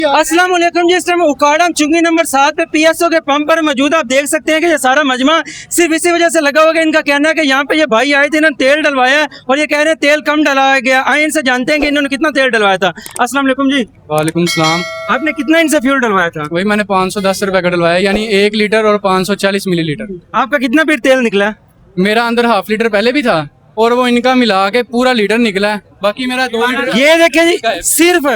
अस्सलाम वालेकुम जी। इस टाइम उकाड़ा चुंगी नंबर 7 पे पीएसओ के पंप पर मौजूद। आप देख सकते हैं कि ये सारा मजमा सिर्फ इसी वजह से लगा हुआ है। इनका कहना है कि यहाँ पे ये भाई आए थे, इन्होंने तेल डलवाया है और ये कह रहे हैं तेल कम डलवाया गया। आए इनसे जानते हैं कि इन्होंने कितना तेल डलवाया था। अस्सलाम वालेकुम जी। वालेकुम सलाम। आपने कितना इनसे फ्यूल डलवाया था? वही मैंने 510 रुपए का डलवाया, यानी 1 लीटर और 540 मिलीलीटर। आपका कितना फिर तेल निकला? मेरा अंदर हाफ लीटर पहले भी था और वो इनका मिला के पूरा लीटर निकला है। बाकी मेरा 2 लीटर। ये देखें जी, सिर्फ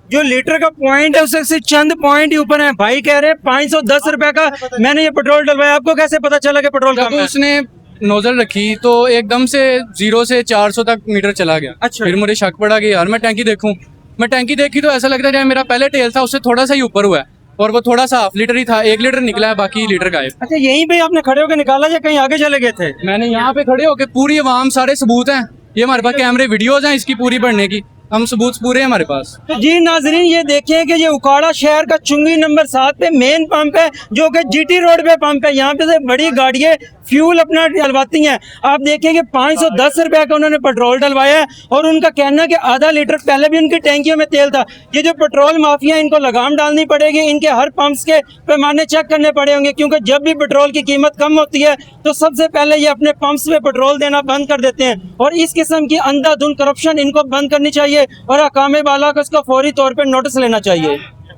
जो लीटर का पॉइंट है उससे सिर्फ चंद पॉइंट ही ऊपर है। भाई कह रहे हैं 510 रुपए का मैंने ये पेट्रोल डलवाया। आपको कैसे पता चला कि पेट्रोल कम जब है? उसने नोजल रखी तो एकदम से 0 से 400 तक मीटर चला गया। अच्छा। फिर मुझे शक पड़ा कि यार मैं टैंकी देखूं। मैं टैंकी देखी तो ऐसा लगता है मेरा पहले तेल था उससे थोड़ा सा ही ऊपर हुआ है और वो थोड़ा सा हाफ लीटर ही था। 1 लीटर निकला है, बाकी लीटर गायब। अच्छा, यहीं पे आपने खड़े होकर निकाला या कहीं आगे चले गए थे? मैंने यहाँ पे खड़े होके पूरी आवाम, सारे सबूत हैं, ये हमारे पास कैमरे वीडियोज हैं इसकी पूरी बढ़ने की, हम सबूत पूरे हैं हमारे पास। तो जी नाजरीन, ये देखें कि ये उकाड़ा शहर का चुंगी नंबर 7 पे मेन पंप है, जो कि जीटी रोड पे पंप है। यहाँ पे से बड़ी गाड़ियाँ फ्यूल अपना डलवाती हैं। आप देखें कि 510 रुपए का उन्होंने पेट्रोल डलवाया है और उनका कहना है कि आधा लीटर पहले भी उनकी टैंकियों में तेल था। ये जो पेट्रोल माफिया, इनको लगाम डालनी पड़ेगी, इनके हर पंप्स के पैमाने चेक करने पड़े होंगे, क्योंकि जब भी पेट्रोल की कीमत कम होती है तो सबसे पहले ये अपने पंप्स में पेट्रोल देना बंद कर देते हैं। और इस किस्म की अंधाधुंध करप्शन इनको बंद करनी चाहिए और हकामे वाला को इसको फौरी तौर पर नोटिस लेना चाहिए।